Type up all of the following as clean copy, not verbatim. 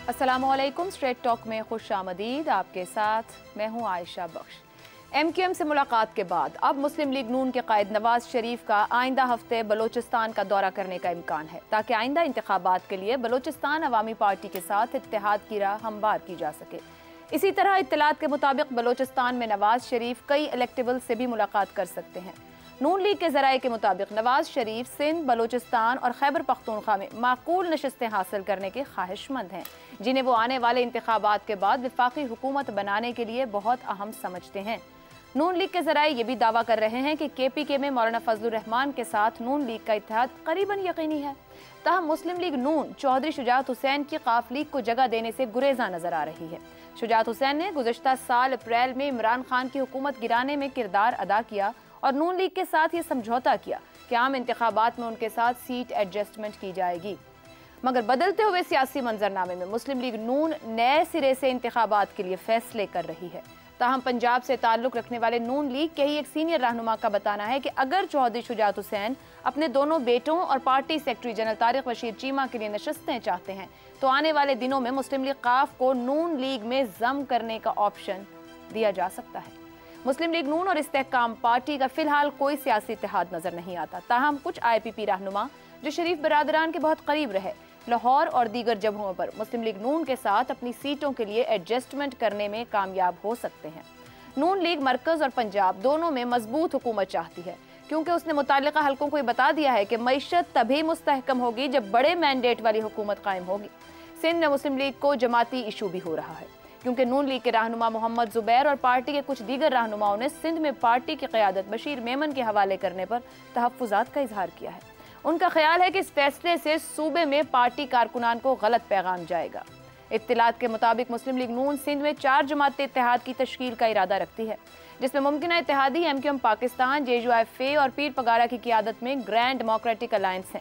अस्सलामुअलैकुम। Straight talk में खुश आमदीद। आपके साथ मैं हूं आयशा बख्श। MQM से मुलाकात के बाद अब मुस्लिम लीग नून के कायद नवाज शरीफ का आइंदा हफ्ते बलोचिस्तान का दौरा करने का इम्कान है, ताकि आइंदा इंतखाबात के लिए बलोचिस्तान अवामी पार्टी के साथ इत्तेहाद की राह हमवार की जा सके। इसी तरह इत्तलात के मुताबिक बलोचिस्तान में नवाज शरीफ कई इलेक्टेबल से भी मुलाकात कर सकते हैं। नून लीग के जराये के मुताबिक नवाज शरीफ सिंध, बलोचिस्तान और खैबर पख्तूनख्वा में माकूल नशस्तें हासिल करने के ख्वाहिशमंद हैं, जिन्हें वो आने वाले इंतखाबात के बाद वफाकी हुकूमत बनाने के लिए बहुत अहम समझते हैं। नून लीग के जराये ये भी दावा कर रहे हैं कि KPK में मौलाना फजलुर रहमान के साथ नून लीग का इत्तेहाद करीबन यकीनी है। ताहम मुस्लिम लीग नून चौधरी शुजात हुसैन की काफ लीग को जगह देने से गुरेजा नजर आ रही है। शुजात हुसैन ने गुज़श्ता साल अप्रैल में इमरान खान की हुकूमत गिराने में किरदार अदा किया और नून लीग के साथ ये समझौता किया कि आम इंतखाबात में उनके साथ सीट एडजस्टमेंट की जाएगी। मगर बदलते हुए सियासी मंजरनामे में मुस्लिम लीग नून नए सिरे से इंतखाबात के लिए फैसले कर रही है। ताहम पंजाब से ताल्लुक रखने वाले नून लीग के ही एक सीनियर रहनुमा का बताना है कि अगर चौधरी शुजात हुसैन अपने दोनों बेटों और party secretary general Tariq Bashir Cheema के लिए नशस्तें चाहते हैं, तो आने वाले दिनों में मुस्लिम लीग काफ को नून लीग में जम करने का ऑप्शन दिया जा सकता है। मुस्लिम लीग नून और इस्तेहकाम पार्टी का फिलहाल कोई सियासी इत्तेहाद नजर नहीं आता। ताहम कुछ IPP रहनुमा जो शरीफ बरादरान के बहुत करीब रहे, लाहौर और दीगर जगहों पर मुस्लिम लीग नून के साथ अपनी सीटों के लिए एडजस्टमेंट करने में कामयाब हो सकते हैं। नून लीग मरकज और पंजाब दोनों में मजबूत हुकूमत चाहती है, क्योंकि उसने मुतालिका हलकों को बता दिया है कि मईशत तभी मुस्तहकम होगी जब बड़े मैंडेट वाली हुकूमत कायम होगी। सिंध में मुस्लिम लीग को जमाती इशू भी हो रहा है, क्योंकि नून लीग के रहनुमा मोहम्मद जुबैर और पार्टी के कुछ दीगर रहनुमाओं ने सिंध में पार्टी की क़यादत बशीर मेमन के हवाले करने पर तहफ़्फ़ुज़ात का इजहार किया है। उनका ख्याल है कि इस फैसले से सूबे में पार्टी कारकुनान को गलत पैगाम जाएगा। इत्तिलात के मुताबिक मुस्लिम लीग नून सिंध में 4 जमातें इत्तेहाद की तश्कील का इरादा रखती है, जिसमें मुमकिन इत्तेहादी MQM पाकिस्तान, JUIFA और पीर पगारा की क़यादत में ग्रैंड डेमोक्रेटिक अलायंस है।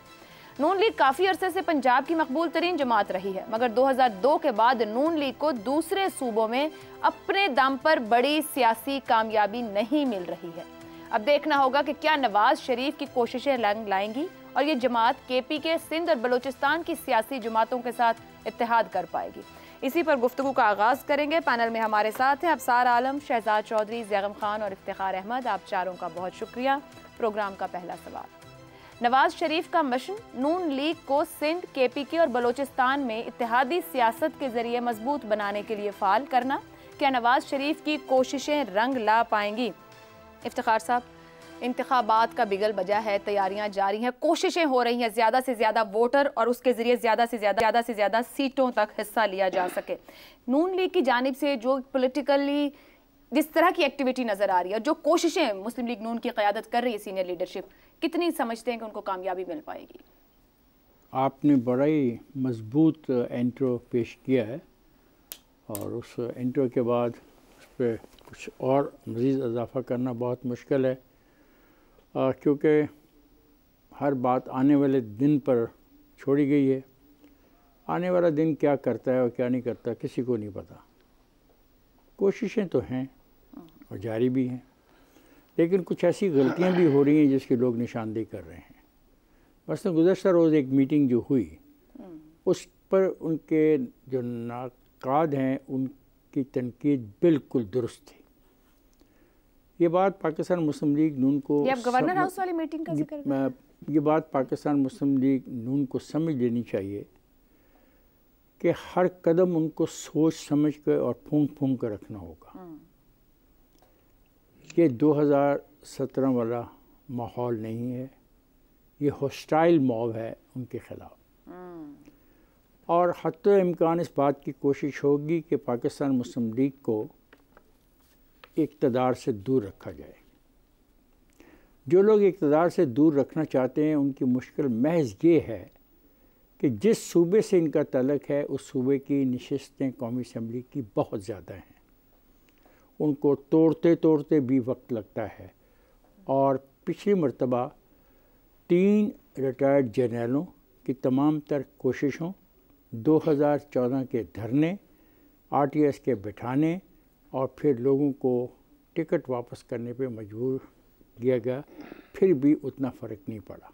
नून लीग काफ़ी अरसे से पंजाब की मकबूल तरीन जमात रही है, मगर 2002 के बाद नून लीग को दूसरे सूबों में अपने दम पर बड़ी सियासी कामयाबी नहीं मिल रही है। अब देखना होगा कि क्या नवाज शरीफ की कोशिशें रंग लाएंगी और ये जमात KPK सिंध और बलोचिस्तान की सियासी जमातों के साथ इत्तेहाद कर पाएगी। इसी पर गुफ्तगू का आगाज़ करेंगे। पैनल में हमारे साथ हैं अफसार आलम, शहजाद चौधरी, ज़ैगम खान और इफ्तिखार अहमद। आप चारों का बहुत शुक्रिया। प्रोग्राम का पहला सवाल, नवाज शरीफ का मिशन नून लीग को सिंध, KPK और बलोचिस्तान में इत्तेहादी सियासत के जरिए मजबूत बनाने के लिए फ़ाल करना, क्या नवाज शरीफ की कोशिशें रंग ला पाएंगी? इफ्तिखार साहब, इंतखाबात का बिगल बजा है, तैयारियां जारी हैं, कोशिशें हो रही हैं ज़्यादा से ज़्यादा वोटर और उसके ज़रिए ज़्यादा से ज़्यादा सीटों तक हिस्सा लिया जा सके। नून लीग की जानिब से जो पॉलिटिकली जिस तरह की एक्टिविटी नज़र आ रही है, जो कोशिशें मुस्लिम लीग नून की क़यादत कर रही है सीनियर लीडरशिप, कितनी समझते हैं कि उनको कामयाबी मिल पाएगी? आपने बड़ा ही मजबूत इंट्रो पेश किया है और उस इंट्रो के बाद उस पर कुछ और मज़ीद इजाफ़ा करना बहुत मुश्किल है, क्योंकि हर बात आने वाले दिन पर छोड़ी गई है। आने वाला दिन क्या करता है और क्या नहीं करता किसी को नहीं पता। कोशिशें तो हैं और जारी भी हैं, लेकिन कुछ ऐसी गलतियां भी हो रही हैं जिसकी लोग निशानदेही कर रहे हैं। बस गुज़श्ता रोज़ एक मीटिंग जो हुई उस पर उनके जो नाकाद हैं उनकी तनकीद बिल्कुल दुरुस्त थी। ये बात पाकिस्तान मुस्लिम लीग नून को, ये गवर्नर हाउस वाली मीटिंग का जिक्र कर रहे हैं? ये बात पाकिस्तान मुस्लिम लीग नून को समझ लेनी चाहिए कि हर कदम उनको सोच समझ कर और फूंक फूंक कर रखना होगा। ये 2017 वाला माहौल नहीं है, ये हॉस्टाइल मॉब है उनके ख़िलाफ़। और हत्ते इम्कान इस बात की कोशिश होगी कि पाकिस्तान मुस्लिम लीग को इक़्तिदार से दूर रखा जाए। जो लोग इक़्तिदार से दूर रखना चाहते हैं उनकी मुश्किल महज ये है कि जिस सूबे से इनका तल्लुक़ है उस सूबे की नशिस्तें कौमी असम्बली की बहुत ज़्यादा हैं, उनको तोड़ते तोड़ते भी वक्त लगता है। और पिछली मरतबा 3 रिटायर्ड जर्नलों की तमाम तर कोशिशों, 2014 के धरने, RTS के बिठाने और फिर लोगों को टिकट वापस करने पे मजबूर किया गया, फिर भी उतना फ़र्क नहीं पड़ा।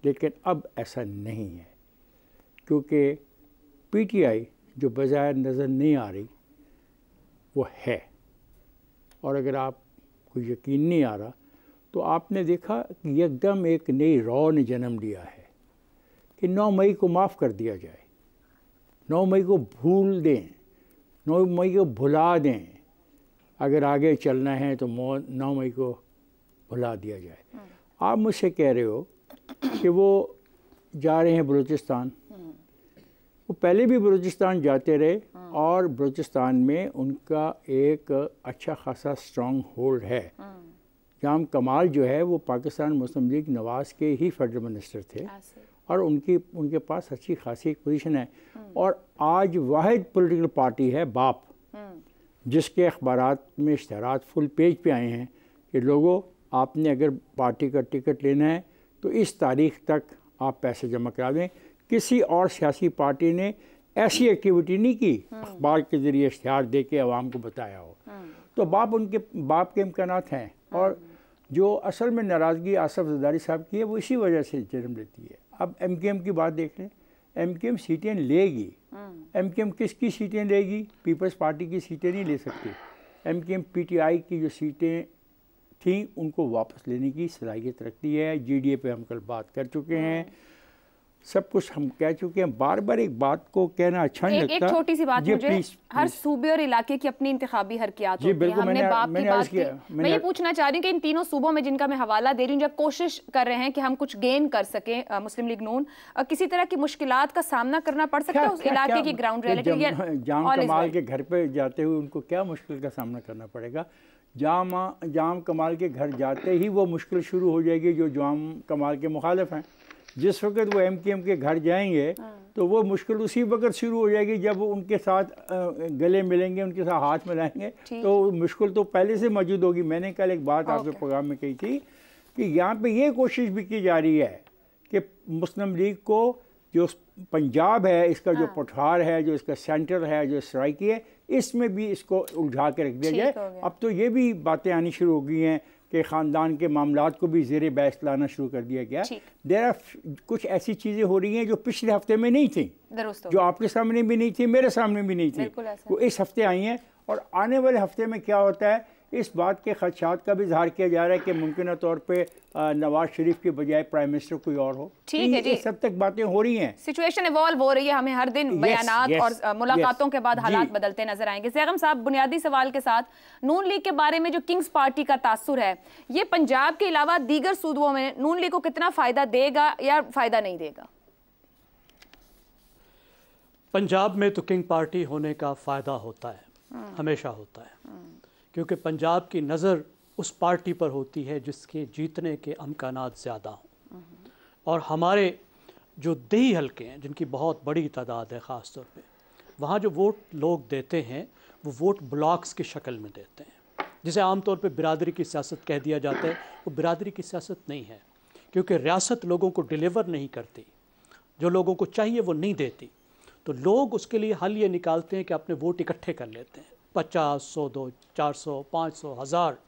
लेकिन अब ऐसा नहीं है, क्योंकि PTI जो बज़ाहिर नज़र नहीं आ रही वो है। और अगर आपको यकीन नहीं आ रहा तो आपने देखा कि एकदम एक नई रॉ ने जन्म लिया है कि 9 मई को माफ़ कर दिया जाए, 9 मई को भूल दें, 9 मई को भुला दें। अगर आगे चलना है तो 9 मई को भुला दिया जाए। आप मुझसे कह रहे हो कि वो जा रहे हैं बलूचिस्तान, वो पहले भी बलूचिस्तान जाते रहे और बलूचिस्तान में उनका एक अच्छा खासा स्ट्रॉन्ग होल्ड है। जाम कमाल जो है वो पाकिस्तान मुस्लिम लीग नवाज़ के ही फेडरल मिनिस्टर थे और उनके पास अच्छी खासी एक पोजीशन है। और आज वाहिद पॉलिटिकल पार्टी है बाप, जिसके अखबारात में इश्तहारात फुल पेज पे आए हैं कि लोगों, आपने अगर पार्टी का टिकट लेना है तो इस तारीख तक आप पैसे जमा करा दें। किसी और सियासी पार्टी ने ऐसी एक्टिविटी नहीं की, अखबार के ज़रिए इश्तिहार दे के आवाम को बताया हो। तो बाप के इम्कानात हैं। और जो असल में नाराज़गी आसफ ज़रदारी साहब की है वो इसी वजह से जन्म लेती है। अब MKM की बात देख लें, MKM सीटें लेगी। MKM किसकी सीटें लेगी? पीपल्स पार्टी की सीटें नहीं ले सकती। MKM PTI की जो सीटें थी उनको वापस लेने की सलाहियत रखती है। GDA पे हम कल बात कर चुके हैं, सब कुछ हम कह चुके हैं। बार बार एक बात को कहना अच्छा नहीं लगता। एक छोटी सी बात, मुझे प्लीज, हर सूबे और इलाके की अपनी इंतखाबी हरकियात होती है। हमने बाप की बात की। मैं ये पूछना चाह रही हूँ कि इन तीनों सूबों में जिनका मैं हवाला दे रही हूँ, जब कोशिश कर रहे हैं कि हम कुछ गेन कर सकें, मुस्लिम लीग नून किसी तरह की मुश्किलात का सामना करना पड़ सकता है उस इलाके की ग्राउंड रियलिटी? जाम कमाल के घर पे जाते हुए उनको क्या मुश्किल का सामना करना पड़ेगा? जाम कमाल के घर जाते ही वो मुश्किल शुरू हो जाएगी जो जाम कमाल के मुखालिफ हैं। जिस वक्त वो MKM के घर जाएंगे तो वो मुश्किल उसी वक्त शुरू हो जाएगी जब उनके साथ गले मिलेंगे, उनके साथ हाथ मिलाएंगे, तो मुश्किल तो पहले से मौजूद होगी। मैंने कल एक बात आपके प्रोग्राम में कही थी कि यहाँ पे ये कोशिश भी की जा रही है कि मुस्लिम लीग को जो पंजाब है, इसका जो पठार है, जो इसका सेंटर है, जो सराइकी है, इसमें भी इसको उलझा के रख दिया जाए। अब तो ये भी बातें आनी शुरू हो गई हैं कि ख़ानदान के मामलात को भी ज़ेरे बहस लाना शुरू कर दिया गया। देर आर कुछ ऐसी चीज़ें हो रही हैं जो पिछले हफ्ते में नहीं थी, जो आपके सामने भी नहीं थी, मेरे सामने भी नहीं थी, वो इस हफ्ते आई हैं। और आने वाले हफ्ते में क्या होता है, इस बात के खदशात का भी इजहार किया जा रहा है कि मुमकिन तौर पे नवाज शरीफ के बजाय प्राइम मिनिस्टर कोई और हो। ठीक है जी, सब तक बातें हो रही हैं, सिचुएशन इवॉल्व हो रही है। हमें हर दिन बयानात और मुलाकातों के बाद हालात बदलते नजर आएंगे। सैगम साहब, बुनियादी सवाल के साथ, नून लीग के बारे में जो किंग्स पार्टी का तासुर है, ये पंजाब के अलावा दीगर सूबों में नून लीग को कितना फायदा देगा या फायदा नहीं देगा? पंजाब में तो किंग पार्टी होने का फायदा होता है, हमेशा होता है, क्योंकि पंजाब की नज़र उस पार्टी पर होती है जिसके जीतने के अमकानात ज़्यादा हों। और हमारे जो देही हलके हैं जिनकी बहुत बड़ी तादाद है ख़ास तौर पे, वहाँ जो वोट लोग देते हैं वो वोट ब्लॉक्स की शक्ल में देते हैं, जिसे आमतौर पे बिरादरी की सियासत कह दिया जाता है। वो बिरादरी की सियासत नहीं है, क्योंकि रियासत लोगों को डिलीवर नहीं करती, जो लोगों को चाहिए वो नहीं देती। तो लोग उसके लिए हल ये निकालते हैं कि अपने वोट इकट्ठे कर लेते हैं, 50, 100, 200, 400, 500, 1000,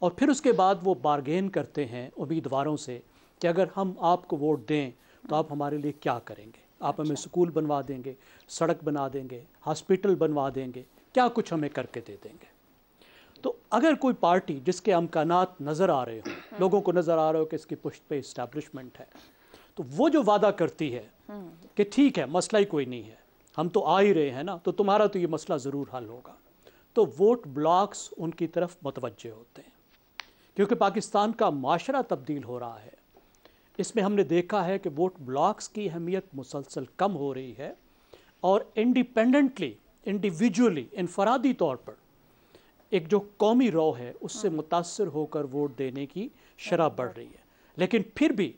और फिर उसके बाद वो बारगेन करते हैं उम्मीदवारों से कि अगर हम आपको वोट दें तो आप हमारे लिए क्या करेंगे, आप हमें स्कूल बनवा देंगे, सड़क बना देंगे, हॉस्पिटल बनवा देंगे, क्या कुछ हमें करके दे देंगे। तो अगर कोई पार्टी जिसके अमकानात नज़र आ रहे हो, लोगों को नज़र आ रहा हो कि इसकी पुश्त पे इस्टेब्लिशमेंट है, तो वो जो वादा करती है कि ठीक है मसला ही कोई नहीं है, हम तो आ ही रहे हैं ना, तो तुम्हारा तो ये मसला ज़रूर हल होगा, तो वोट ब्लॉक्स उनकी तरफ मुतवज्जे होते हैं। क्योंकि पाकिस्तान का माशरा तब्दील हो रहा है, इसमें हमने देखा है कि वोट ब्लॉक्स की अहमियत मुसलसल कम हो रही है और इंडिपेंडेंटली, इंडिविजुअली, इनफरादी तौर पर एक जो कौमी रौ है उससे मुतासर होकर वोट देने की शरह बढ़ रही है। लेकिन फिर भी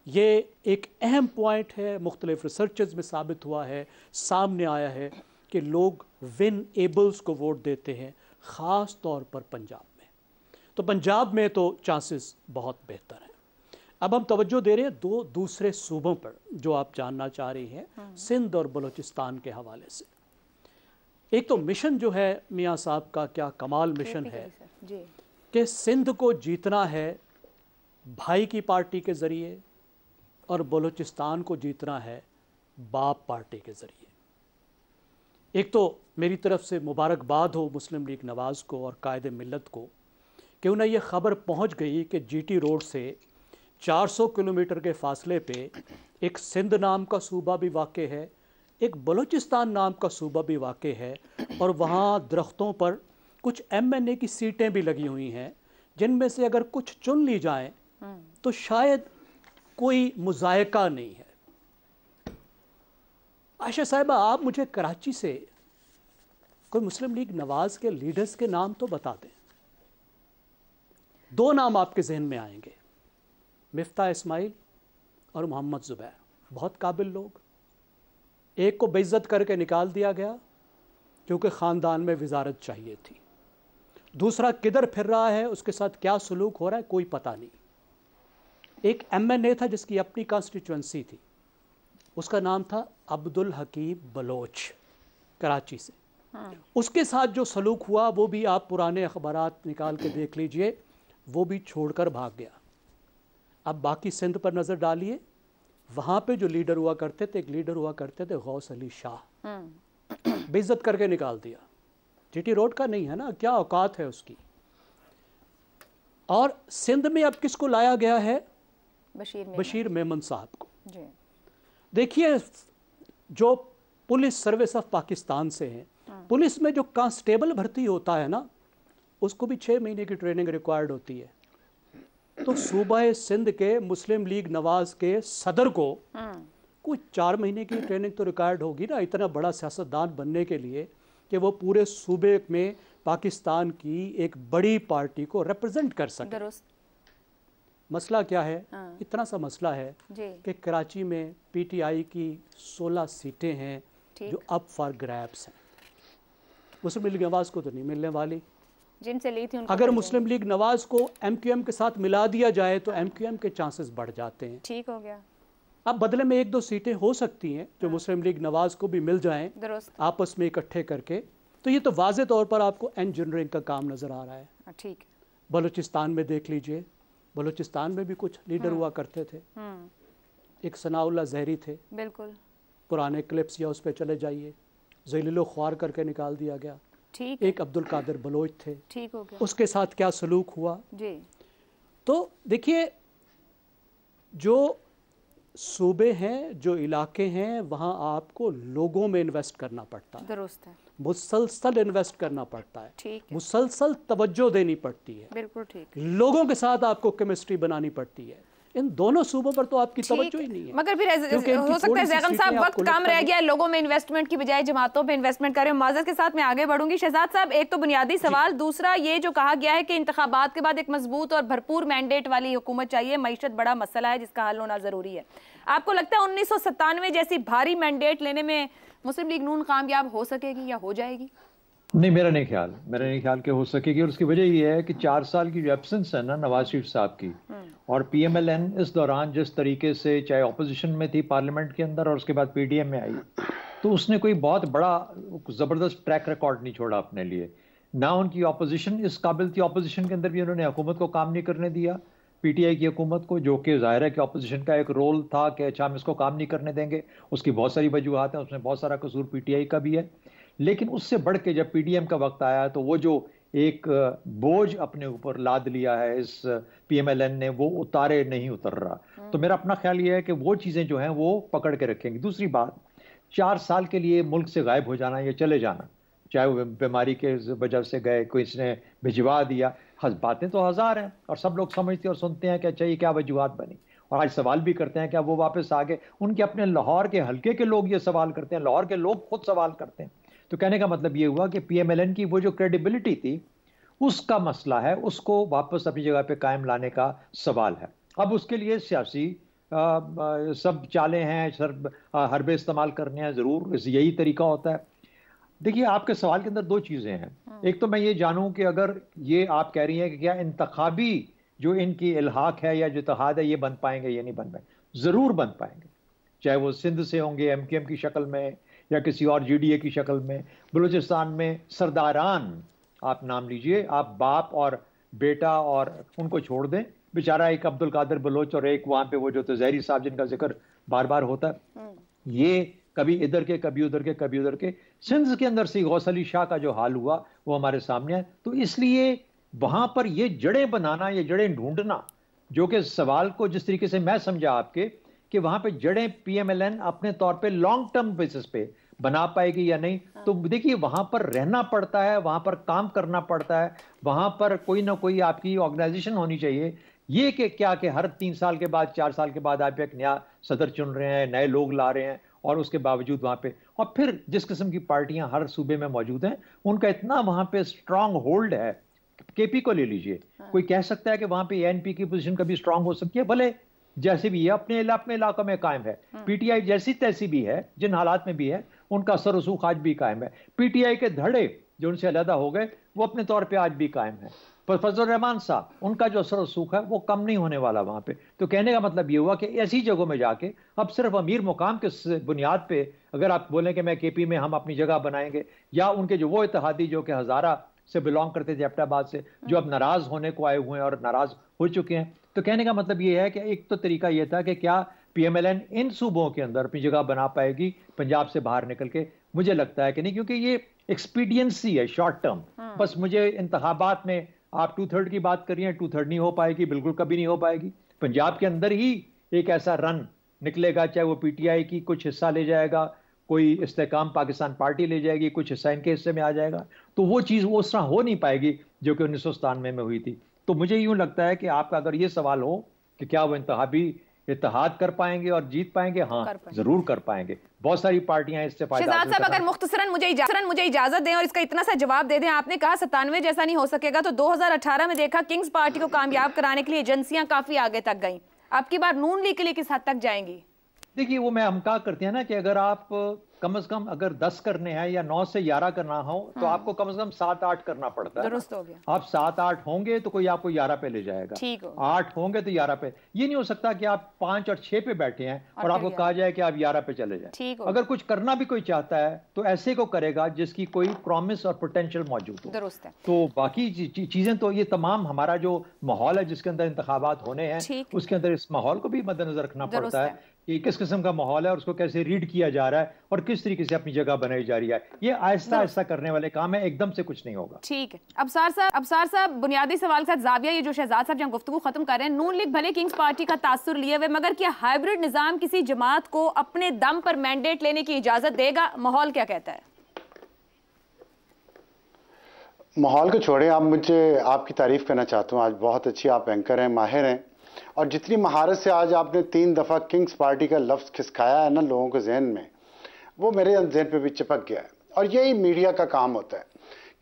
ये एक अहम पॉइंट है, मुख्तलिफ रिसर्चेस में साबित हुआ है, सामने आया है कि लोग विन एबल्स को वोट देते हैं, ख़ास तौर पर पंजाब में। तो पंजाब में तो चांसेस बहुत बेहतर हैं। अब हम तवज्जो दे रहे हैं दो दूसरे सूबों पर जो आप जानना चाह रही हैं, सिंध और बलूचिस्तान के हवाले से। एक तो मिशन जो है मियाँ साहब का, क्या कमाल मिशन है कि सिंध को जीतना है भाई की पार्टी के ज़रिए और बलूचिस्तान को जीतना है बाप पार्टी के ज़रिए। एक तो मेरी तरफ से मुबारकबाद हो मुस्लिम लीग नवाज़ को और कायदे मिल्लत को कि उन्हें यह ख़बर पहुंच गई कि जीटी रोड से 400 किलोमीटर के फासले पे एक सिंध नाम का सूबा भी वाक़ है, एक बलूचिस्तान नाम का सूबा भी वाक़ है, और वहाँ दरख्तों पर कुछ MNA की सीटें भी लगी हुई हैं जिनमें से अगर कुछ चुन ली जाएं तो शायद कोई मुज़ायका नहीं है। आयशा साहिबा, आप मुझे कराची से कोई मुस्लिम लीग नवाज़ के लीडर्स के नाम तो बता दें। 2 नाम आपके जहन में आएंगे, मिफ्ता इस्माइल और मोहम्मद ज़ुबैर, बहुत काबिल लोग। एक को बेइज्जत करके निकाल दिया गया क्योंकि ख़ानदान में वजारत चाहिए थी, दूसरा किधर फिर रहा है, उसके साथ क्या सलूक हो रहा है कोई पता नहीं। एक MNA था जिसकी अपनी कॉन्स्टिट्यूंसी थी, उसका नाम था अब्दुल हकीम बलोच, कराची से। उसके साथ जो सलूक हुआ वो भी आप पुराने अखबारात निकाल के देख लीजिए, वो भी छोड़कर भाग गया। अब बाकी सिंध पर नज़र डालिए, वहाँ पे जो लीडर हुआ करते थे, एक लीडर हुआ करते थे गौस अली शाह, बेइज्जत करके निकाल दिया। जीटी रोड का नहीं है ना, क्या औकात है उसकी। और सिंध में अब किसको लाया गया है? बशीर मेमन साहब को। देखिए, जो पुलिस सर्विस ऑफ पाकिस्तान से हैं, पुलिस में जो कांस्टेबल भर्ती होता है ना, उसको भी 6 महीने की ट्रेनिंग रिक्वायर्ड होती है। तो सूबा सिंध के मुस्लिम लीग नवाज के सदर को कुछ 4 महीने की ट्रेनिंग तो रिक्वायर्ड होगी ना, इतना बड़ा सियासतदान बनने के लिए कि वो पूरे सूबे में पाकिस्तान की एक बड़ी पार्टी को रिप्रेजेंट कर सके। मसला क्या है? इतना सा मसला है कि कराची में PTI की 16 सीटें हैं जो अप फॉर ग्रैब्स हैं। मुस्लिम लीग नवाज को तो नहीं मिलने वाली, जिनसे ली थी उनको। अगर मुस्लिम लीग नवाज को MQM के साथ मिला दिया जाए तो MQM के चांसेस बढ़ जाते हैं। ठीक हो गया। अब बदले में 1-2 सीटें हो सकती हैं जो मुस्लिम लीग नवाज को भी मिल जाएं आपस में इकट्ठे करके, तो ये तो वाज़े तौर पर आपको इंजीनियरिंग का काम नज़र आ रहा है। ठीक है। बलूचिस्तान में देख लीजिए, बलूचिस्तान में भी कुछ लीडर हुआ करते थे। एक सनाउल्लाह जहरी थे, बिल्कुल पुराने क्लिप्स या उस पर चले जाइए, जलीलो ख्वार करके निकाल दिया गया। ठीक। एक अब्दुल कादिर बलोच थे, ठीक हो गया। उसके साथ क्या सलूक हुआ जी। तो देखिए, जो सूबे हैं, जो इलाके हैं, वहाँ आपको लोगों में इन्वेस्ट करना पड़ता है। दुरुस्त है। मुसलसल इन्वेस्ट करना पड़ता है। ठीक है। मुसलसल तवज्जो देनी पड़ती है। बिल्कुल ठीक। लोगों के साथ आपको केमिस्ट्री बनानी पड़ती है। इन दोनों सूबों पर तो आपकी तवज्जो ही नहीं है। मगर फिर हो सकता है जैगन साहब वक्त कम रह गया है, लोगों में इन्वेस्टमेंट की बजाय जमातों पे इन्वेस्टमेंट करें। माजरत के साथ मैं आगे बढ़ूंगी। शहजाद साहब, एक तो बुनियादी सवाल, दूसरा ये जो कहा गया है कि इंतखाबात के बाद एक मजबूत और भरपूर मैंडेट वाली हुकूमत चाहिए, मईशत बड़ा मसला है जिसका हल होना जरूरी है। आपको लगता है 1997 जैसी भारी मैंडेट लेने में मुस्लिम लीग नून कामयाब हो सकेगी या हो जाएगी? नहीं, मेरा नहीं ख्याल कि हो सकेगी। और उसकी वजह यह है कि 4 साल की जो एब्सेंस है ना नवाज शरीफ साहब की, और PMLN इस दौरान जिस तरीके से चाहे ऑपोजिशन में थी पार्लियामेंट के अंदर और उसके बाद PDM में आई, तो उसने कोई बहुत बड़ा ज़बरदस्त ट्रैक रिकॉर्ड नहीं छोड़ा अपने लिए। ना उनकी ऑपोजिशन इस काबिल थी, ऑपोजिशन के अंदर भी उन्होंने हुकूमत को काम नहीं करने दिया, PTI की हुकूमत को, जो कि ज़ाहिर है कि ऑपोजिशन का एक रोल था कि अच्छा हम इसको काम नहीं करने देंगे। उसकी बहुत सारी वजूहात हैं, उसमें बहुत सारा कसूर PTI का भी है। लेकिन उससे बढ़ के जब PDM का वक्त आया तो वो जो एक बोझ अपने ऊपर लाद लिया है इस PMLN ने, वो नहीं उतर रहा। तो मेरा अपना ख्याल ये है कि वो चीज़ें जो हैं वो पकड़ के रखेंगी। दूसरी बात, 4 साल के लिए मुल्क से गायब हो जाना या चले जाना, चाहे वो बीमारी के वजह से गए, कोई इसने भिजवा दिया, बातें तो हज़ार हैं और सब लोग समझते और सुनते हैं कि अच्छा ये क्या वजूहात बनी। और आज सवाल भी करते हैं क्या वो वापस आ गए। उनके अपने लाहौर के हल्के के लोग ये सवाल करते हैं, लाहौर के लोग खुद सवाल करते हैं। तो कहने का मतलब ये हुआ कि PMLN की वो जो क्रेडिबिलिटी थी उसका मसला है, उसको वापस अपनी जगह पे कायम लाने का सवाल है। अब उसके लिए सियासी सब चालें हैं, सब हरबे इस्तेमाल करने हैं, ज़रूर यही तरीका होता है। देखिए, आपके सवाल के अंदर 2 चीज़ें हैं। एक तो मैं ये जानूं कि अगर ये आप कह रही हैं कि क्या इंतखाबी जो इनकी इल्हाक है या जो इत्तेहाद है ये बन पाएंगे या नहीं बन पाएंगे, ज़रूर बन पाएंगे। चाहे वो सिंध से होंगे MQM की शक्ल में या किसी और GDA की शक्ल में। बलूचिस्तान में सरदारान आप नाम लीजिए, आप बाप और बेटा और उनको छोड़ दें, बेचारा एक अब्दुल कादिर बलोच और एक वहाँ पे वो जो तो जहरी साहब जिनका जिक्र बार बार होता है, ये कभी इधर के, कभी उधर के, कभी उधर के। सिंध के अंदर से गौस अली शाह का जो हाल हुआ वो हमारे सामने है। तो इसलिए वहां पर ये जड़ें बनाना, ये जड़ें ढूंढना, जो कि सवाल को जिस तरीके से मैं समझा आपके, कि वहां पे जड़ें पीएमएलएन अपने तौर पे लॉन्ग टर्म बेसिस पे बना पाएगी या नहीं, तो देखिए वहां पर रहना पड़ता है, वहां पर काम करना पड़ता है, वहां पर कोई ना कोई आपकी ऑर्गेनाइजेशन होनी चाहिए। ये कि क्या कि हर 3 साल के बाद, 4 साल के बाद आप एक नया सदर चुन रहे हैं, नए लोग ला रहे हैं, और उसके बावजूद वहां पे, और फिर जिस किस्म की पार्टियां हर सूबे में मौजूद हैं, उनका इतना वहां पे स्ट्रांग होल्ड है। केपी को ले लीजिए, कोई कह सकता है कि वहां पे एएनपी की पोजीशन कभी स्ट्रांग हो सकती है, भले जैसे भी है अपने इलाकों में कायम है। पीटीआई जैसी तैसी भी है, जिन हालात में भी है, उनका असर रसूख आज भी कायम है। पीटीआई के धड़े जो उनसे अलहदा हो गए वो अपने तौर पे आज भी कायम है। पर फजल रहमान साहब, उनका जो असर रसूख है वो कम नहीं होने वाला वहां पे। तो कहने का मतलब ये हुआ कि ऐसी जगहों में जाके अब सिर्फ अमीर मुकाम के बुनियाद पे अगर आप बोलें कि मैं केपी में हम अपनी जगह बनाएंगे, या उनके जो वो इत्तेहादी जो कि हजारा से बिलोंग करते थे, एबटाबाद से, जो अब नाराज होने को आए हुए हैं और नाराज हो चुके हैं, तो कहने का मतलब ये है कि एक तो तरीका ये था कि क्या पीएमएलएन इन सूबों के अंदर अपनी जगह बना पाएगी पंजाब से बाहर निकल के? मुझे लगता है कि नहीं, क्योंकि ये एक्सपीडियंसी है शॉर्ट टर्म। बस मुझे इंतखाबात में आप 2/3 की बात करिए, 2/3 नहीं हो पाएगी, बिल्कुल कभी नहीं हो पाएगी। पंजाब के अंदर ही एक ऐसा रन निकलेगा, चाहे वो पीटीआई की कुछ हिस्सा ले जाएगा, कोई इस्तेकाम पाकिस्तान पार्टी ले जाएगी, कुछ हिस्सा इनके हिस्से में आ जाएगा, तो वो चीज़ वो उस तरह हो नहीं पाएगी जो कि 1997 में हुई थी। तो मुझे यूं लगता है कि आपका अगर ये सवाल हो कि क्या वो इंतखाबी इत्तेहाद कर पाएंगे और जीत पाएंगे, हाँ जरूर कर पाएंगे। बहुत सारी पार्टियां इससे फायदा शहजाद साहब, अगर मुख्तसरन मुझे इजाजत दें और इसका इतना सा जवाब दे दें। आपने कहा 97 जैसा नहीं हो सकेगा, तो 2018 में देखा किंग्स पार्टी को कामयाब कराने के लिए एजेंसियां काफी आगे तक गईं। अब की बार नून लीग के लिए किस हद तक जाएंगी? देखिए, वो हम कहा करते हैं ना कि अगर आप कम से कम अगर 10 करने हैं या 9 से 11 करना हो, तो आपको कम से कम 7-8 करना पड़ता है। दुरुस्त हो गया। आप 7-8 होंगे तो कोई आपको 11 पे ले जाएगा, ठीक हो। 8 होंगे तो 11 पे। ये नहीं हो सकता कि आप 5 और 6 पे बैठे हैं और आपको कहा जाए कि आप 11 पे चले जाए। अगर कुछ करना भी कोई चाहता है तो ऐसे को करेगा जिसकी कोई प्रॉमिस और पोटेंशियल मौजूद हो। दुरुस्त है। तो बाकी चीजें तो ये तमाम हमारा जो माहौल है जिसके अंदर इंतखाबात होने हैं, उसके अंदर इस माहौल को भी मद्देनजर रखना पड़ता है कि किस किस्म का माहौल है और उसको कैसे रीड किया जा रहा है और किस तरीके से अपनी जगह बनाई जा रही है। ये आहिस्ता आहिस्ता करने वाले काम है, एकदम से कुछ नहीं होगा। ठीक है। अबसार साहब, बुनियादी सवाल के साथ जाविया, ये जो शहजाद साहब जहां गुफ्तगू खत्म कर रहे हैं, नून लीग भले किंग्स पार्टी का तासुर लिए हुए, मगर क्या हाइब्रिड निजाम किसी जमात को अपने दम पर मैंडेट लेने की इजाजत देगा? माहौल क्या कहता है? माहौल को छोड़े, आप मुझे आपकी तारीफ करना चाहता हूँ। आज बहुत अच्छी आप एंकर हैं, माहिर हैं, और जितनी महारत से आज आपने 3 दफ़ा किंग्स पार्टी का लफ्ज़ खिसकाया है ना लोगों के जहन में, वो मेरे जहन पे भी चिपक गया है। और यही मीडिया का काम होता है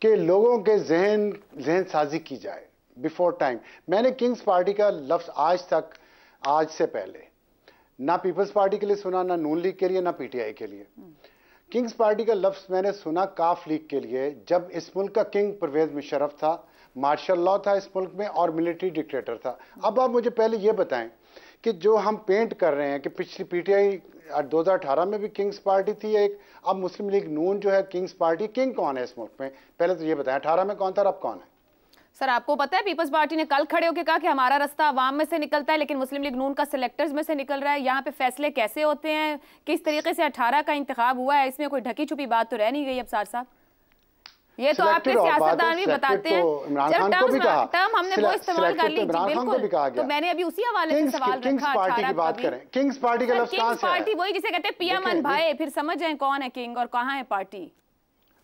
कि लोगों के जहन साजी की जाए बिफोर टाइम। मैंने किंग्स पार्टी का लफ्ज़ आज से पहले ना पीपल्स पार्टी के लिए सुना, ना नून लीग के लिए, ना पीटीआई के लिए। किंग्स पार्टी का लफ्ज़ मैंने सुना काफ लीग के लिए, जब इस मुल्क का किंग परवेज मुशर्रफ था, मार्शल लॉ था इस मुल्क में और मिलिट्री डिक्टेटर था। अब आप मुझे पहले ये बताएं कि जो हम पेंट कर रहे हैं कि पिछली पीटीआई 2018 में भी किंग्स पार्टी थी एक, अब मुस्लिम लीग नून जो है किंग्स पार्टी, किंग कौन है इस मुल्क में? पहले तो ये बताएं, 18 में कौन था और अब कौन है? सर, आपको पता है पीपल्स पार्टी ने कल खड़े होकर कहा कि हमारा रास्ता अवाम में से निकलता है, लेकिन मुस्लिम लीग नून का सिलेक्टर्स में से निकल रहा है। यहाँ पे फैसले कैसे होते हैं, किस तरीके से 18 का इंतखाब हुआ है, इसमें कोई ढकी छुपी बात तो रह नहीं गई अबसार साहब। ये तो आपके सियासतदान भी बताते हैं। टर्म हमने वो इस्तेमाल कर ली, बिल्कुल। तो मैंने अभी उसी हवाले से सवाल रखा। पार्टी की बात करें, किंग्स पार्टी का लफ्ज़ कहां से आया? पार्टी वही जिसे कहते हैं पीएम भाई, फिर समझ जाए कौन है किंग और कहां है पार्टी।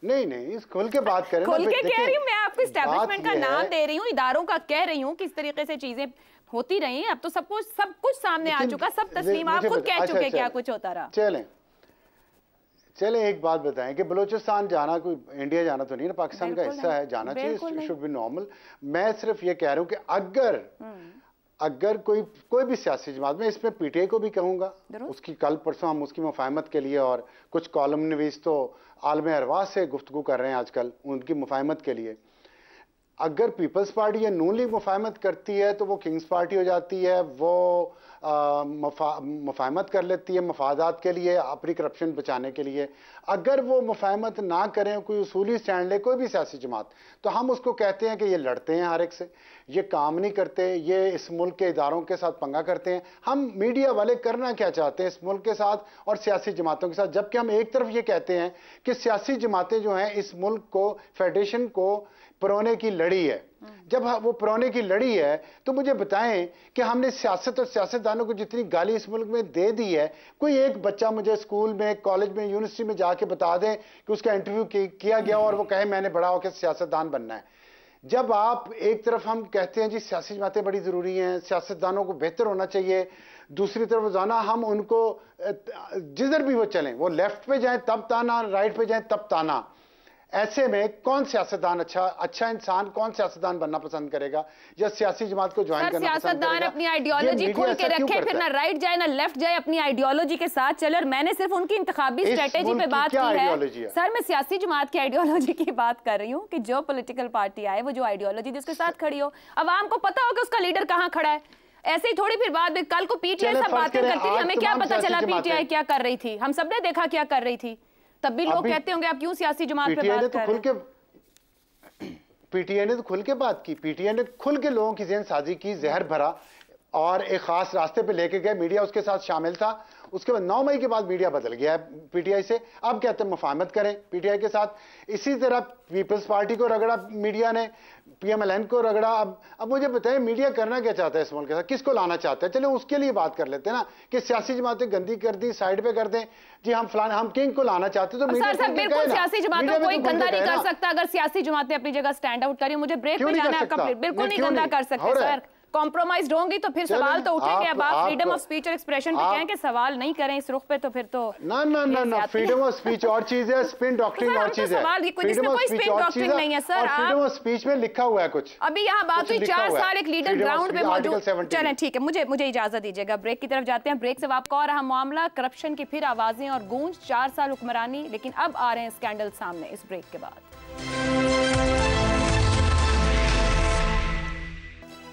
नहीं, इस खुल के बात करें। खुल के कह रही हूँ मैं, आपको एस्टैब्लिशमेंट का नाम दे रही हूँ, इदारों का कह रही हूँ, किस तरीके से चीजें होती रही हैं। अब तो सब कुछ सामने आ चुका, सब तस्लीम, आप खुद कह चुके क्या कुछ होता रहा। चलें एक बात बताएं कि बलूचिस्तान जाना कोई इंडिया जाना तो नहीं ना, पाकिस्तान का हिस्सा है, जाना चाहिए, शुड बी नॉर्मल। मैं सिर्फ ये कह रहा हूँ कि अगर कोई भी सियासी जमात में, इसमें पीटीआई को भी कहूँगा, उसकी कल परसों हम उसकी मुफाहमत के लिए, और कुछ कॉलम नवीस तो आलम अरवा से गुफ्तगू कर रहे हैं आजकल उनकी मुफाहमत के लिए। अगर पीपल्स पार्टी या नून लीग मुफाहमत करती है तो वो किंग्स पार्टी हो जाती है, वो मुफाहमत कर लेती है मफादात के लिए, अपनी करप्शन बचाने के लिए। अगर वो मुफाहमत ना करें, कोई उसूली स्टैंड ले कोई भी सियासी जमात, तो हम उसको कहते हैं कि ये लड़ते हैं हर एक से, ये काम नहीं करते, ये इस मुल्क के इदारों के साथ पंगा करते हैं। हम मीडिया वाले करना क्या चाहते हैं इस मुल्क के साथ और सियासी जमातों के साथ, जबकि हम एक तरफ ये कहते हैं कि सियासी जमातें जो हैं इस मुल्क को, फेडरेशन को पुराने की लड़ी है। जब वो पुराने की लड़ी है तो मुझे बताएं कि हमने सियासत और सियासतदानों को जितनी गाली इस मुल्क में दे दी है, कोई एक बच्चा मुझे स्कूल में, कॉलेज में, यूनिवर्सिटी में जाके बता दे कि उसका इंटरव्यू किया गया और वो कहे मैंने बड़ा होकर सियासतदान बनना है। जब आप एक तरफ हम कहते हैं जी सियासी जमातें बड़ी जरूरी हैं, सियासतदानों को बेहतर होना चाहिए, दूसरी तरफ रोजाना हम उनको जिधर भी वो चलें, वो लेफ्ट पे जाएं तब ताना, राइट पे जाएं तब ताना। ऐसे में कौन सियासतदान अच्छा इंसान कौन सियासतदान बनना पसंद करेगा या सियासी जमात को ज्वाइन करना पसंद करेगा? सियासतदान अपनी आइडियोलॉजी खोल के रखे, फिर ना राइट जाए ना लेफ्ट जाए, अपनी आइडियोलॉजी के साथ चले। और मैंने सिर्फ उनकी इंतखाबी स्ट्रेटेजी पे बात की है सर, मैं सियासी जमात की आइडियोलॉजी की बात कर रही हूँ कि जो पॉलिटिकल पार्टी आए वो जो आइडियोलॉजी जिसके साथ खड़ी हो, अवाम को पता हो कि उसका लीडर कहाँ खड़ा है। ऐसे ही थोड़ी फिर बाद में कल को पीटीआई सब बातें करती थी, हमें क्या पता चला पीटीआई क्या कर रही थी, हम सबने देखा क्या कर रही थी। तब भी लोग कहते होंगे आप क्यों सियासी जमात पे बात कर रहे हैं। पीटीआई ने तो खुल के बात की, पीटीआई ने खुल के लोगों की ज़हन साजी की, जहर भरा और एक खास रास्ते पे लेके गए। मीडिया उसके साथ शामिल था। उसके बाद 9 मई के बाद मीडिया बदल गया है पीटीआई से। अब कहते हैं मुफाहमत करें पीटीआई के साथ। इसी तरह पीपल्स पार्टी को रगड़ा मीडिया ने, पीएमएलएन को रगड़ा। अब मुझे बताएं मीडिया करना क्या चाहता है इस मुल्क के साथ, किसको लाना चाहता है? चलो उसके लिए बात कर लेते हैं ना कि सियासी जमातें गंदी कर दी, साइड पे कर दें जी, हम किंग को लाना चाहते तो मीडिया बिल्कुल सियासी जमातों कोई गंदा नहीं कर सकता। अगर सियासी जमातें अपनी जगह स्टैंड आउट करें, मुझे ब्रेक पे जाना है, बिल्कुल नहीं गंदा कर सकते सर। कॉम्प्रोमाइज होंगी तो फिर सवाल तो उठेंगे। अब आप फ्रीडम ऑफ स्पीच और एक्सप्रेशन पे कहें कि सवाल नहीं करें इस रुख पे, तो फिर तो ना फ्रीडम ऑफ स्पीच और चीज है, स्पिन डॉक्ट्रिन और चीज है। फ्रीडम ऑफ स्पीच कोई डॉक्ट्रिन नहीं है सर। फ्रीडम ऑफ स्पीच में लिखा हुआ है कुछ। अभी यहाँ बात हुई 4 साल एक लीडर ग्राउंड पे मौजूद। चलें ठीक है, मुझे इजाजत दीजिएगा, ब्रेक की तरफ जाते हैं। ब्रेक से वापस और रहा मामला करप्शन की फिर आवाजें और गूंज, 4 साल हुक्मरानी, लेकिन अब आ रहे हैं स्कैंडल सामने इस ब्रेक के बाद।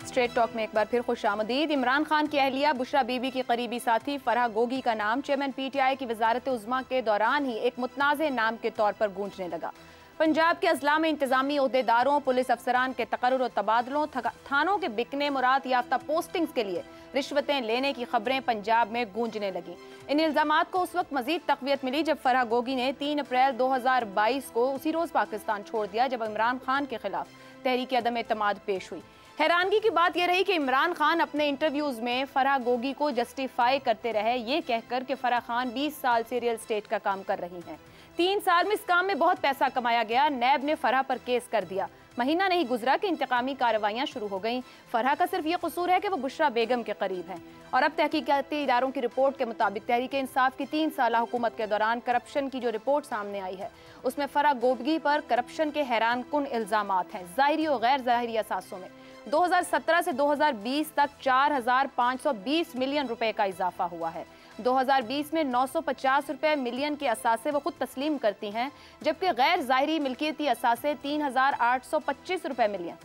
स्ट्रेट टॉक में एक बार फिर खुशामदीद। इमरान खान की अहलिया बुशरा बीबी की करीबी साथी फराह गोगी का नाम चेयरमैन पीटीआई की वजारत उज़्मा के दौरान ही एक मुतनाज़े नाम के तौर पर गूंजने लगा। पंजाब के अजला में इंतजामी ओहदेदारों, पुलिस अफसरान के तकर्रुर और तबादलों, थानों के बिकने, मुराद याफ्ता पोस्टिंग्स के लिए रिश्वतें लेने की खबरें पंजाब में गूंजने लगी। इन इल्जामात को उस वक्त मजीद तक़वियत मिली जब फराह गोगी ने 3 अप्रैल 2022 को उसी रोज़ पाकिस्तान छोड़ दिया, जब इमरान खान के खिलाफ तहरीक अदम एतमाद पेश हुई। हैरानगी की बात यह रही कि इमरान खान अपने इंटरव्यूज में फराह गोगी को जस्टिफाई करते रहे, ये कहकर कि फराह खान 20 साल से रियल एस्टेट का काम कर रही हैं। 3 साल में इस काम में बहुत पैसा कमाया गया। नैब ने फराह पर केस कर दिया। महीना नहीं गुजरा कि इंतकामी कार्रवाइयां शुरू हो गईं। फराह का सिर्फ ये कसूर है कि वो बुशरा बेगम के करीब हैं। और अब तहकीकाती इदारों की रिपोर्ट के मुताबिक तहरीक इंसाफ की 3 साल हुकूमत के दौरान करप्शन की जो रिपोर्ट सामने आई है, उसमें फराह गोगी पर करप्शन के हैरानकुन इल्जामात हैं, ज़ाहिरी और गैर ज़ाहिरी असासों में। 2017 से 2020 तक 4,520 मिलियन रुपए का इजाफा हुआ है। 2020 में 950 रुपए मिलियन के असासे वो खुद तस्लीम करती हैं, जबकि गैर ज़ाहिरी मिल्कियती असासे 3,825 रुपए मिलियन।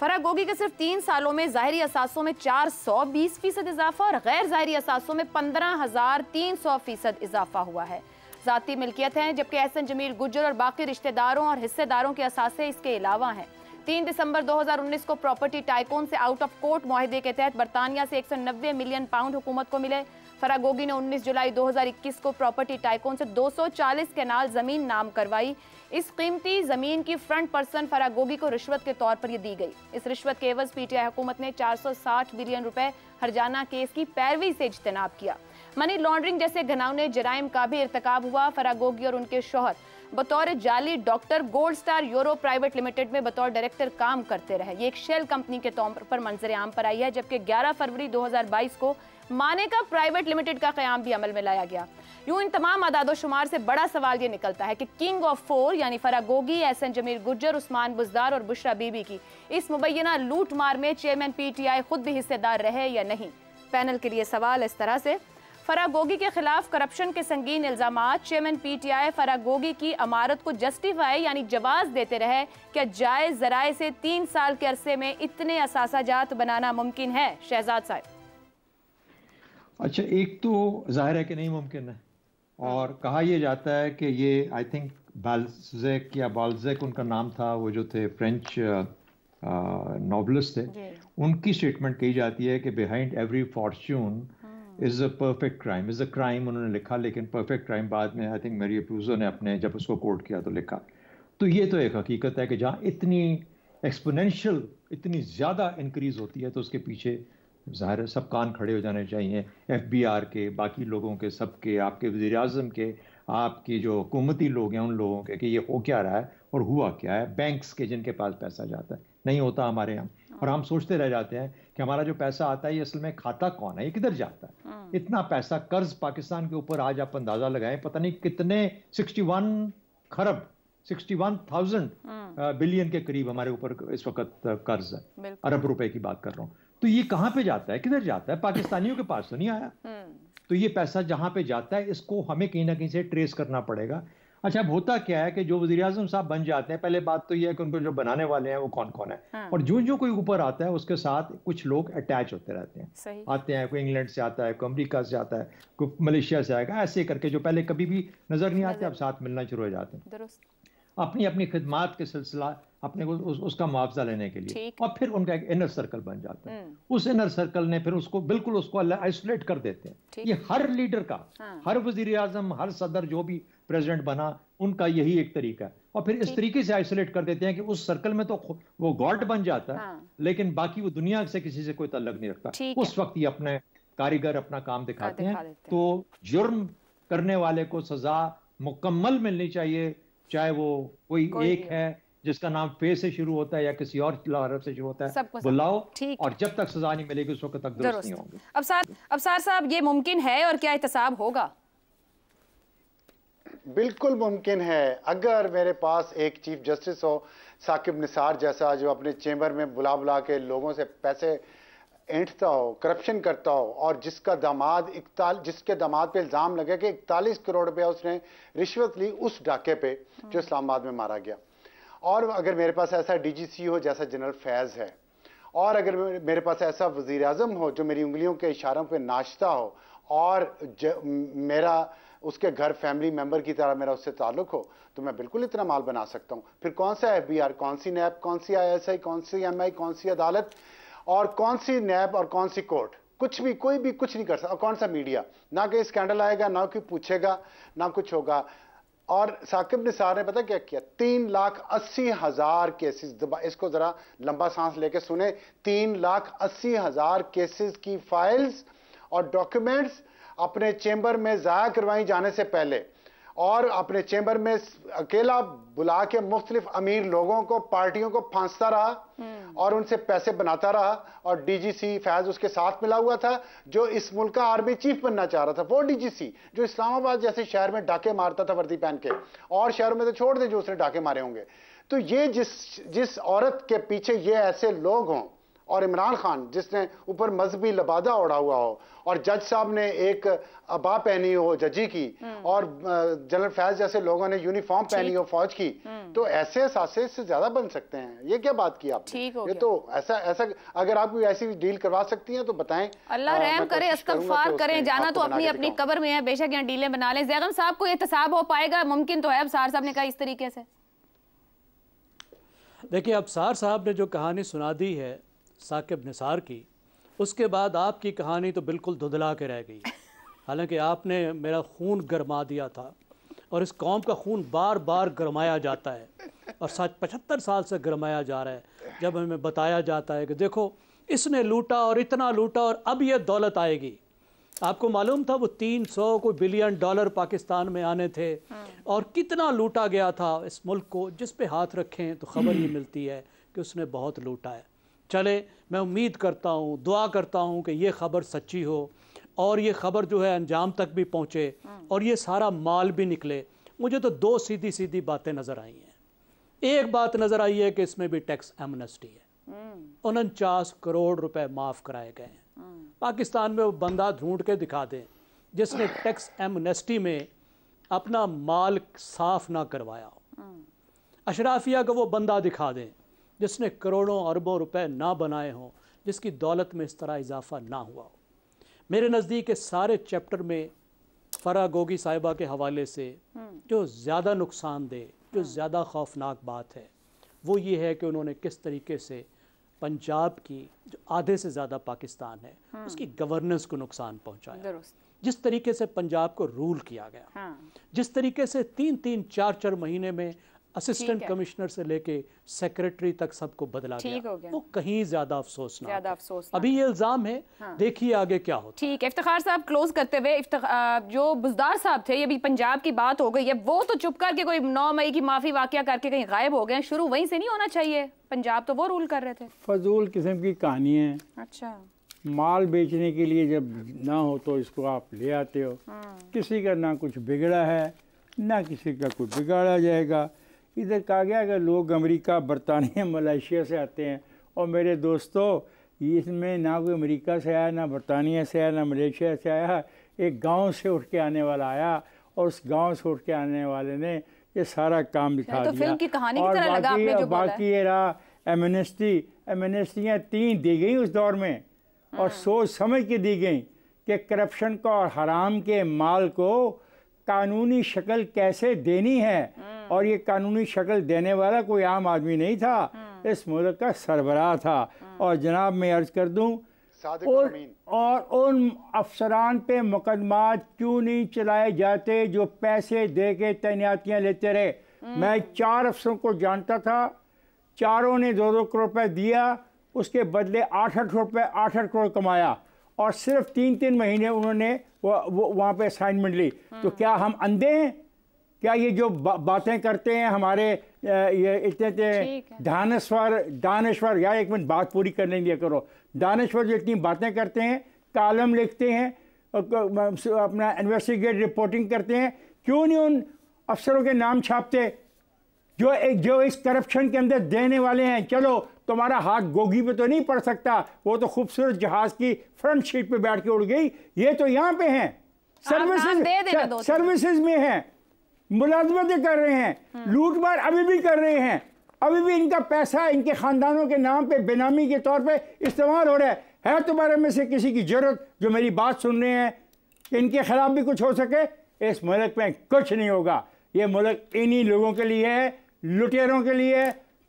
फराह गोगी के सिर्फ 3 सालों में ज़ाहिरी असासों में 420% इजाफा और गैर ज़ाहिरी असासों में 15,300% इजाफा हुआ है। ज़ाती मिल्कियत हैं, जबकि एहसन जमील गुज्जर और बाकी रिश्तेदारों और हिस्सेदारों के असासे इसके अलावा हैं। 3 दिसंबर 2019 को प्रॉपर्टी टाइकोन से आउट ऑफ कोर्ट मुआहदे के तहत बरतानिया से 190 मिलियन पाउंड हुकूमत को मिले। फराह गोगी ने 19 जुलाई 2021 को प्रॉपर्टी टाइकोन से 240 कैनाल जमीन नाम करवाई। इस कीमती जमीन की फ्रंट पर्सन फराह गोगी को रिश्वत के तौर पर यह दी गई। इस रिश्वत के एवज पीटीआई हुकूमत ने 460 बिलियन रुपए हरजाना केस की पैरवी से इज्तनाब किया। मनी लॉन्ड्रिंग जैसे घिनौने जराइम का भी इर्तिकाब हुआ। फराह गोगी और उनके शौहर बतौर जाली doctor gold star euro private limited में बतौर डायरेक्टर काम करते रहे। ये एक शेल कंपनी के तौर पर मंजर आम पर आई है, जबकि 11 फरवरी 2022 को माने का प्राइवेट लिमिटेड का क़याम भी अमल में लाया गया। यूं इन तमाम आदादो शुमार से बड़ा सवाल ये निकलता है कि किंग ऑफ 4 यानी फराह गोगी, एहसन जमील गुज्जर, उस्मान बुज़दार और बुशरा बीबी की इस मुबैना लूट मार में चेयरमैन पीटीआई खुद भी हिस्सेदार रहे या नहीं। पैनल के लिए सवाल इस तरह से, फराह गोगी के खिलाफ करप्शन के संगीन इल्जामात, चेयरमैन पीटीआई फराह गोगी की अमारत को जस्टिफाई यानी जवाज देते रहे, क्या जायज़ ज़राए से 3 साल के अरसे में इतने असासाजात बनाना मुमकिन है? शहजाद साहब। अच्छा, एक तो जाहिर है कि नहीं मुमकिन है, और कहा यह जाता है कि ये आई थिंक बाल्ज़ेक या बाल्ज़ेक उनका नाम था, वो जो थे फ्रेंच नॉवलिस्ट थे, उनकी स्टेटमेंट कही जाती है कि behind every Fortune is a perfect crime, is a crime उन्होंने लिखा, लेकिन परफेक्ट क्राइम बाद में आई थिंक मैरी अपूजो ने अपने जब उसको कोट किया तो लिखा। तो ये तो एक हकीकत है कि जहाँ इतनी एक्सपोनेंशियल, इतनी ज़्यादा इंक्रीज होती है तो उसके पीछे ज़ाहिर है सब कान खड़े हो जाने चाहिए, FBR के, बाकी लोगों के, सबके, आपके वज़ीर आज़म के, आपकी जो हुकूमती लोग हैं उन लोगों के, कि ये हो क्या रहा है और हुआ क्या है, बैंक्स के जिनके पास पैसा जाता है, नहीं होता हमारे यहाँ, और हम सोचते रह जाते हैं कि हमारा जो पैसा आता है ये असल में खाता कौन है, ये किधर जाता है। इतना पैसा कर्ज पाकिस्तान के ऊपर, आज आप अंदाजा लगाएं, पता नहीं कितने 61 खरब 61,000 बिलियन के करीब हमारे ऊपर इस वक्त कर्ज है, अरब रुपए की बात कर रहा हूँ। तो ये कहाँ पे जाता है, किधर जाता है? पाकिस्तानियों के पास तो नहीं आया। तो ये पैसा जहां पे जाता है इसको हमें कहीं ना कहीं से ट्रेस करना पड़ेगा। अच्छा, अब होता क्या है कि जो वज़ीर आज़म साहब बन जाते हैं, पहले बात तो ये है कि उनको जो बनाने वाले हैं वो कौन कौन है, और जो जो कोई ऊपर आता है उसके साथ कुछ लोग अटैच होते रहते हैं, आते हैं, कोई इंग्लैंड से आता है, कोई अमेरिका से आता है, कोई मलेशिया से आएगा, ऐसे करके जो पहले कभी भी नजर नहीं आते अब साथ मिलना शुरू हो जाते हैं, अपनी अपनी खिदमात के सिलसिला अपने को उसका मुआवजा लेने के लिए, और फिर उनका एक इनर सर्कल बन जाता है। उस इनर सर्कल ने फिर उसको बिल्कुल उसको आइसोलेट कर देते हैं। ये हर लीडर का, हर वजीर आजम, हर सदर, जो भी प्रेसिडेंट बना, उनका यही एक तरीका है, और फिर इस तरीके से आइसोलेट कर देते हैं कि उस सर्कल में तो वो गॉड बन जाता है, लेकिन बाकी वो दुनिया से किसी से कोई ताल्लुक नहीं रखता। उस वक्त ये अपने कारीगर अपना काम दिखाते हैं। तो जुर्म करने वाले को सजा मुकम्मल मिलनी चाहिए, चाहे वो कोई एक है जिसका नाम फे से शुरू होता है या किसी और हरफ से शुरू होता है, बुलाओ, और जब तक सजा नहीं मिलेगी उस वक्त तक दुरुस्त नहीं होंगे। अफसार साहब, ये मुमकिन है और क्या एहतसाब होगा? बिल्कुल मुमकिन है। अगर मेरे पास एक चीफ जस्टिस हो, साकिब निसार जैसा, जो अपने चेंबर में बुला बुला के लोगों से पैसे ऐंठता हो, करप्शन करता हो, और जिसके दामाद पे इल्ज़ाम लगे कि 41 करोड़ रुपया उसने रिश्वत ली उस डाके पे जो इस्लामाबाद में मारा गया। और अगर मेरे पास ऐसा DGC हो जैसा जनरल फैज़ है, और अगर मेरे पास ऐसा वज़ीर आज़म हो जो मेरी उंगलियों के इशारों पे नाचता हो, और मेरा उसके घर फैमिली मेंबर की तरह मेरा उससे ताल्लुक हो, तो मैं बिल्कुल इतना माल बना सकता हूँ। फिर कौन सा FBR, कौन सी नैब, कौन सी ISI, कौन सी MI, कौन सी अदालत, और कौन सी नैब और कौन सी कोर्ट, कुछ भी, कोई भी कुछ नहीं कर सकता। और कौन सा मीडिया, ना कोई स्कैंडल आएगा, ना कोई पूछेगा, ना कुछ होगा। और साकिब निसार ने पता क्या किया? 3,80,000 केसेस, इसको जरा लंबा सांस लेके सुने, 3,80,000 केसेस की फाइल्स और डॉक्यूमेंट्स अपने चेंबर में जाया करवाई जाने से पहले, और अपने चेंबर में अकेला बुला के मुख्तलिफ अमीर लोगों को, पार्टियों को फांसता रहा और उनसे पैसे बनाता रहा। और DGC फैज उसके साथ मिला हुआ था, जो इस मुल्क का आर्मी चीफ बनना चाह रहा था। वो DGC जो इस्लामाबाद जैसे शहर में डाके मारता था वर्दी पहन के, और शहरों में तो छोड़ दे जो उसने डाके मारे होंगे। तो ये जिस औरत के पीछे ये ऐसे लोग हों, और इमरान खान जिसने ऊपर मजहबी लबादा ओढ़ा हुआ हो, और जज साहब ने एक अबा पहनी हो जजी की, और जनरल फैज जैसे लोगों ने यूनिफॉर्म पहनी हो फौज की, तो ऐसे एहसासे से ज्यादा बन सकते हैं। ये क्या बात की आपने? ये तो ऐसा अगर आप कोई ऐसी डील करवा सकती हैं तो बताएं। अल्लाह रहम करे, इस्तग़फ़ार करें। जाना तो अपनी अपनी कब्र में है, बेशक यहाँ डीलें बना लें। ज़ैगम साहब को एहतसाब हो पाएगा? मुमकिन तो है। अफसार साहब ने कहा इस तरीके से। देखिए, अफसार साहब ने जो कहानी सुना दी है साकिब निसार की, उसके बाद आपकी कहानी तो बिल्कुल धुंधला के रह गई। हालांकि आपने मेरा खून गरमा दिया था, और इस कौम का खून बार बार गरमाया जाता है, और 75 साल से गरमाया जा रहा है। जब हमें बताया जाता है कि देखो इसने लूटा और इतना लूटा और अब ये दौलत आएगी। आपको मालूम था वो 300 कोई बिलियन डॉलर पाकिस्तान में आने थे, और कितना लूटा गया था इस मुल्क को। जिस पे हाथ रखें तो ख़बर ये मिलती है कि उसने बहुत लूटा है। चले, मैं उम्मीद करता हूँ, दुआ करता हूँ कि ये ख़बर सच्ची हो, और ये ख़बर जो है अंजाम तक भी पहुँचे, और ये सारा माल भी निकले। मुझे तो 2 सीधी सीधी बातें नज़र आई हैं। एक बात नज़र आई है कि इसमें भी टैक्स एमनेस्टी है। 49 करोड़ रुपए माफ़ कराए गए हैं। पाकिस्तान में वो बंदा ढूंढ के दिखा दें जिसने टैक्स एमनेस्टी में अपना माल साफ ना करवाया हो। अशराफिया का वो बंदा दिखा दें जिसने करोड़ों अरबों रुपए ना बनाए हों, जिसकी दौलत में इस तरह इजाफा ना हुआ हो। मेरे नज़दीक इस सारे चैप्टर में फरा गोगी साहिबा के हवाले से जो ज़्यादा नुकसानदेह, जो ज़्यादा खौफनाक बात है वो ये है कि उन्होंने किस तरीके से पंजाब की जो आधे से ज़्यादा पाकिस्तान है उसकी गवर्नेंस को नुकसान पहुंचाया। जिस तरीके से पंजाब को रूल किया गया, जिस तरीके से 3-3, 4-4 महीने में असिस्टेंट कमिश्नर से लेके सेक्रेटरी तक सबको बदला गया, वो कहीं ज्यादा अफसोसनाक। अभी ये इल्जाम है, देखिए आगे क्या होता। ठीक है, इफ्तिखार साहब क्लोज करते हुए, जो बुज़दार साहब थे, ये भी पंजाब की बात हो गई है, वो तो चुप करके कोई 9 मई की माफी वाकया करके कहीं गायब हो गए। शुरू वहीं से नहीं होना चाहिए? पंजाब तो वो रूल कर रहे थे। फजूल किस्म की कहानी है। अच्छा, माल बेचने के लिए जब ना हो तो इसको आप ले आते हो। किसी का ना कुछ बिगड़ा है, ना किसी का कुछ बिगाड़ा जाएगा। इधर कहा गया कि लोग अमेरिका, बरतानिया, मलेशिया से आते हैं, और मेरे दोस्तों इसमें ना कोई अमेरिका से आया, ना बरतानिया से आया, ना मलेशिया से आया। एक गांव से उठ के आने वाला आया, और उस गांव से उठ के आने वाले ने ये सारा काम दिखा तो दिया। फिल्म की कहानी और की तरह लगा आपने जो बोला है। बाकी ये रहा एमनेस्टियाँ 3 दी गई उस दौर में, और सोच समझ के दी गई कि करप्शन को और हराम के माल को कानूनी शक्ल कैसे देनी है। और ये कानूनी शक्ल देने वाला कोई आम आदमी नहीं था, इस मुल्क का सरबराह था। और जनाब मैं अर्ज कर दूं, और उन अफसरान पे मुकदमात क्यों नहीं चलाए जाते जो पैसे दे के तैनातियाँ लेते रहे। मैं 4 अफसरों को जानता था, चारों ने 2-2 करोड़ रुपये दिया, उसके बदले 8-8 रुपये 8-8 करोड़ कमाया, और सिर्फ 3-3 महीने उन्होंने वो वहाँ पे असाइनमेंट ली। तो क्या हम अंधे हैं? क्या ये जो बातें करते हैं हमारे ये इतने दानश्वर, या एक मिनट बात पूरी करने दिया करो। दानश्वर जो इतनी बातें करते हैं, कालम लिखते हैं, अपना इन्वेस्टिगेट रिपोर्टिंग करते हैं, क्यों नहीं उन अफसरों के नाम छापते जो इस करप्शन के अंदर देने वाले हैं? चलो तुम्हारा हाथ गोगी पे तो नहीं पड़ सकता, वो तो खूबसूरत जहाज की फ्रंट शीट पे बैठ के उड़ गई। ये तो यहाँ पे हैं, सर्विसेज में हैं, मुलाजमतें कर रहे हैं, लूटमार अभी भी कर रहे हैं, अभी भी इनका पैसा इनके खानदानों के नाम पे बेनामी के तौर पे इस्तेमाल हो रहा है। तुम्हारे में से किसी की जरूरत जो मेरी बात सुन रहे हैं कि इनके खिलाफ भी कुछ हो सके? इस मुल्क में कुछ नहीं होगा। ये मुल्क इन्हीं लोगों के लिए है, लुटेरों के लिए,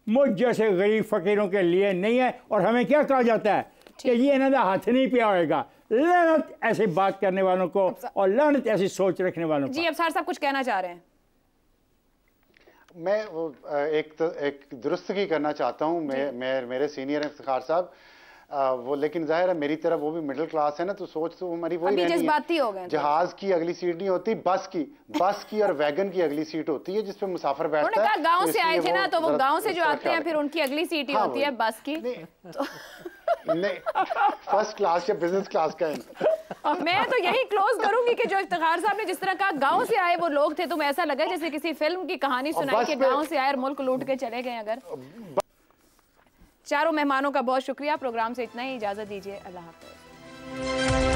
मुझ जैसे गरीब फकीरों के लिए नहीं है। और हमें क्या कहा जाता है कि ये इन्होंने हाथ नहीं पिया होगा। लानत ऐसे बात करने वालों को, और लानत ऐसी सोच रखने वालों को। जी अफसार साहब कुछ कहना चाह रहे हैं? मैं एक दुरुस्तगी करना चाहता हूँ। मेरे सीनियर हैं इफ्तिखार साहब, वो लेकिन जाहिर है मेरी तरह वो भी मिडिल क्लास है ना, तो सोच तो हमारी वही रहनी है। जहाज की अगली सीट नहीं होती, बस की और वैगन की अगली सीट होती है जिसपे मुसाफिर बैठता है। गांव से आए थे ना, तो वो गांव से जो आते हैं फिर उनकी अगली सीट ही होती है बस की। नहीं, फर्स्ट क्लास या बिजनेस क्लास का। मैं तो यही क्लोज करूंगी कि जो इफ्तिखार साहब ने जिस तरह कहा गांव से आए वो लोग थे, तो ऐसा लगा जैसे किसी फिल्म की कहानी सुनाई कि गांव से आए और मुल्क लूट के चले गए। अगर चारों मेहमानों का बहुत शुक्रिया। प्रोग्राम से इतना ही, इजाजत दीजिए, अल्लाह हाफ़िज़।